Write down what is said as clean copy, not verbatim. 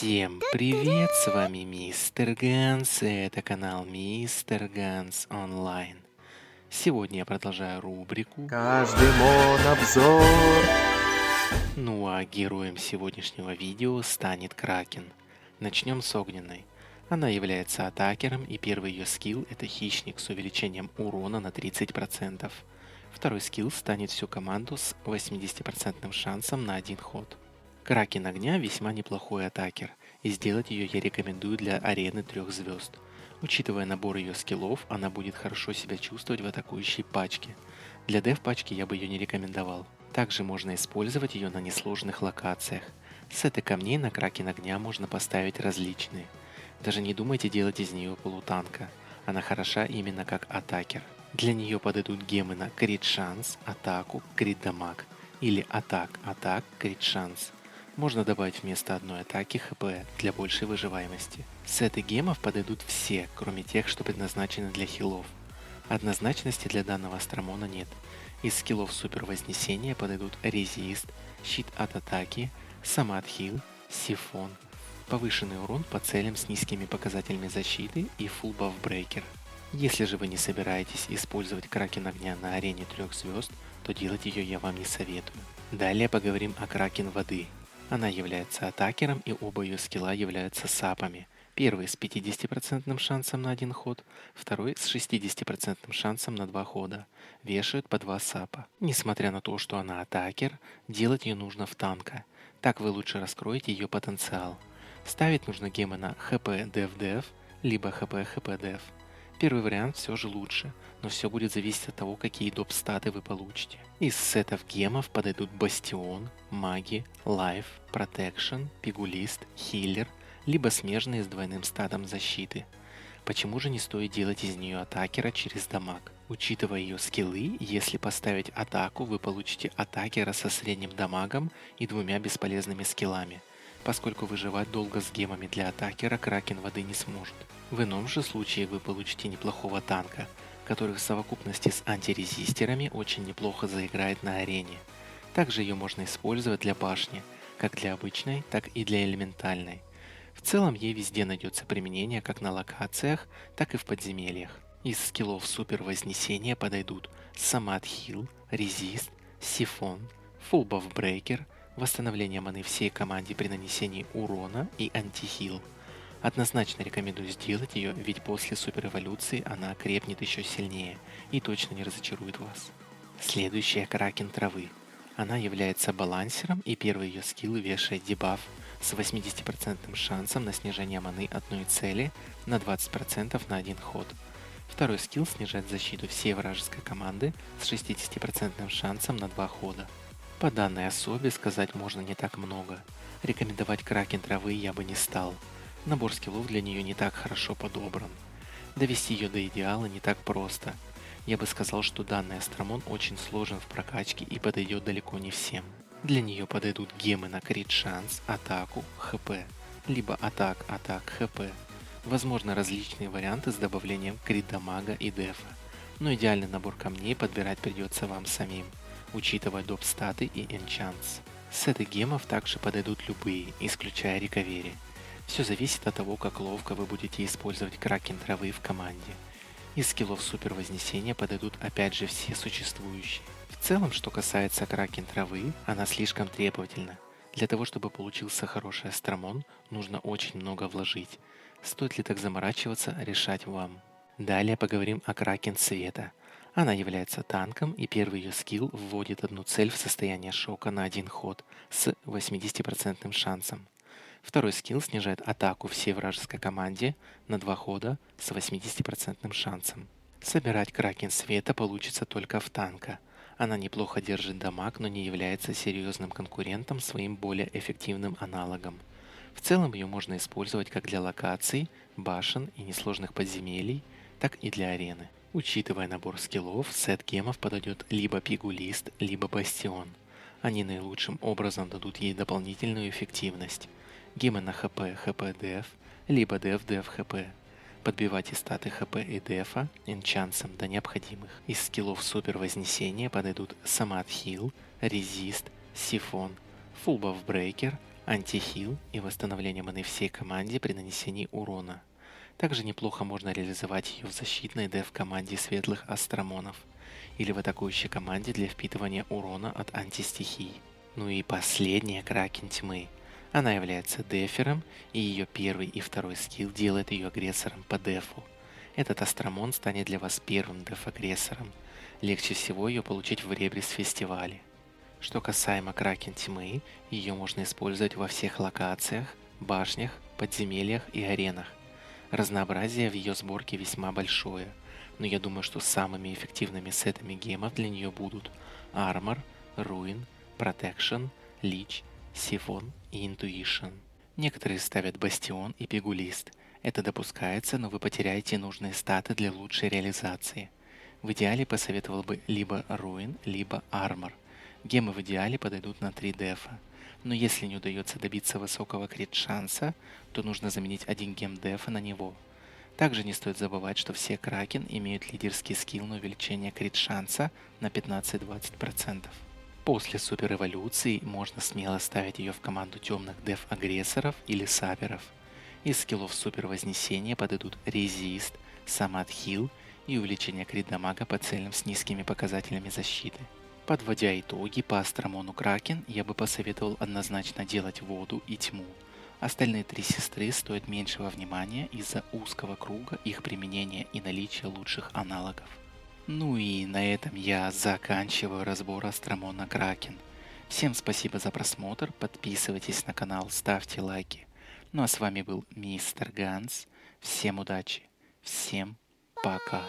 Всем привет, с вами Мистер Ганс, и это канал Мистер Ганс Онлайн. Сегодня я продолжаю рубрику, Каждый обзор. ну а героем сегодняшнего видео станет Кракен. Начнем с огненной. Она является атакером, и первый ее скилл — это хищник с увеличением урона на 30%. Второй скилл станет всю команду с 80% шансом на один ход. Кракен огня весьма неплохой атакер, и сделать ее я рекомендую для арены 3 звезд. Учитывая набор ее скиллов, она будет хорошо себя чувствовать в атакующей пачке. Для деф пачки я бы ее не рекомендовал. Также можно использовать ее на несложных локациях. Сеты камней на Кракен огня можно поставить различные. Даже не думайте делать из нее полутанка. Она хороша именно как атакер. Для нее подойдут гемы на крит шанс, атаку, крит дамаг или атак, крит шанс. Можно добавить вместо одной атаки хп для большей выживаемости. Сеты гемов подойдут все, кроме тех, что предназначены для хилов. Однозначности для данного астромона нет. Из скиллов супер вознесения подойдут резист, щит от атаки, самат хил, сифон, повышенный урон по целям с низкими показателями защиты и full buff breaker. Если же вы не собираетесь использовать Кракен огня на арене 3 звезд, то делать ее я вам не советую. Далее поговорим о Кракен воды. Она является атакером, и оба ее скилла являются сапами. Первый с 50% шансом на один ход, второй с 60% шансом на 2 хода. Вешают по 2 сапа. Несмотря на то, что она атакер, делать ее нужно в танка. Так вы лучше раскроете ее потенциал. Ставить нужно гемы на хп деф либо хп деф. Первый вариант все же лучше, но все будет зависеть от того, какие доп-статы вы получите. Из сетов гемов подойдут Бастион, Маги, Лайф, Протекшн, Пигулист, Хиллер, либо смежные с двойным статом защиты. Почему же не стоит делать из нее атакера через дамаг? Учитывая ее скиллы, если поставить атаку, вы получите атакера со средним дамагом и 2 бесполезными скиллами, поскольку выживать долго с гемами для атакера Кракен воды не сможет. В ином же случае вы получите неплохого танка, который в совокупности с антирезистерами очень неплохо заиграет на арене. Также ее можно использовать для башни, как для обычной, так и для элементальной. В целом ей везде найдется применение как на локациях, так и в подземельях. Из скиллов супер вознесения подойдут Самат Хил, Резист, Сифон, Full Buff Breaker, восстановление маны всей команде при нанесении урона и антихил. Однозначно рекомендую сделать ее, ведь после супер эволюции она крепнет еще сильнее и точно не разочарует вас. Следующая Кракен травы. Она является балансером, и первый ее скилл вешает дебаф с 80% шансом на снижение маны одной цели на 20% на один ход. Второй скилл снижает защиту всей вражеской команды с 60% шансом на 2 хода. По данной особе сказать можно не так много. Рекомендовать Кракен травы я бы не стал. Набор скиллов для нее не так хорошо подобран. Довести ее до идеала не так просто. Я бы сказал, что данный астромон очень сложен в прокачке и подойдет далеко не всем. Для нее подойдут гемы на крит шанс, атаку, хп, либо атак, хп. Возможно различные варианты с добавлением крит дамага и дефа, но идеальный набор камней подбирать придется вам самим, учитывая доп-статы и энчантс. Сеты гемов также подойдут любые, исключая рекавери. Все зависит от того, как ловко вы будете использовать Кракен травы в команде. Из скиллов супер вознесения подойдут опять же все существующие. В целом, что касается Кракен травы, она слишком требовательна. Для того, чтобы получился хороший астромон, нужно очень много вложить. Стоит ли так заморачиваться, решать вам. Далее поговорим о Кракен света. Она является танком, и первый ее скилл вводит одну цель в состояние шока на один ход с 80% шансом. Второй скилл снижает атаку всей вражеской команде на 2 хода с 80% шансом. Собирать Кракен света получится только в танка. Она неплохо держит дамаг, но не является серьезным конкурентом своим более эффективным аналогом. В целом ее можно использовать как для локаций, башен и несложных подземелий, так и для арены. Учитывая набор скиллов, сет гемов подойдет либо Пигулист, либо Бастион. Они наилучшим образом дадут ей дополнительную эффективность. Гемы на хп, деф, либо деф, хп. Подбивайте статы хп и дефа энчансом до необходимых. Из скиллов супер вознесения подойдут Самат Хил, Резист, Сифон, Full Buff Breaker, антихил и восстановление маны всей команде при нанесении урона. Также неплохо можно реализовать ее в защитной деф-команде светлых астромонов или в атакующей команде для впитывания урона от антистихий. Ну и последняя Кракен Тьмы. Она является дефером, и ее первый и второй скилл делает ее агрессором по дефу. Этот астромон станет для вас первым деф-агрессором. Легче всего ее получить в Ребрис фестивале. Что касаемо Кракен Тьмы, ее можно использовать во всех локациях, башнях, подземельях и аренах. Разнообразие в ее сборке весьма большое, но я думаю, что самыми эффективными сетами гемов для нее будут Armor, Ruin, Protection, Leech, Siphon и Intuition. Некоторые ставят Бастион и Пигулист. Это допускается, но вы потеряете нужные статы для лучшей реализации. В идеале посоветовал бы либо Ruin, либо Armor. Гемы в идеале подойдут на 3 дефа. Но если не удается добиться высокого крит-шанса, то нужно заменить один гем дефа на него. Также не стоит забывать, что все Кракен имеют лидерский скилл на увеличение крит-шанса на 15-20%. После супер эволюции можно смело ставить ее в команду темных деф-агрессоров или саперов. Из скиллов супер вознесения подойдут резист, самоотхил и увеличение крит-дамага по целям с низкими показателями защиты. Подводя итоги по астромону Кракен, я бы посоветовал однозначно делать воду и тьму. Остальные 3 сестры стоят меньшего внимания из-за узкого круга их применения и наличия лучших аналогов. Ну и на этом я заканчиваю разбор астромона Кракен. Всем спасибо за просмотр, подписывайтесь на канал, ставьте лайки. Ну а с вами был Мистер Ганс. Всем удачи, всем пока.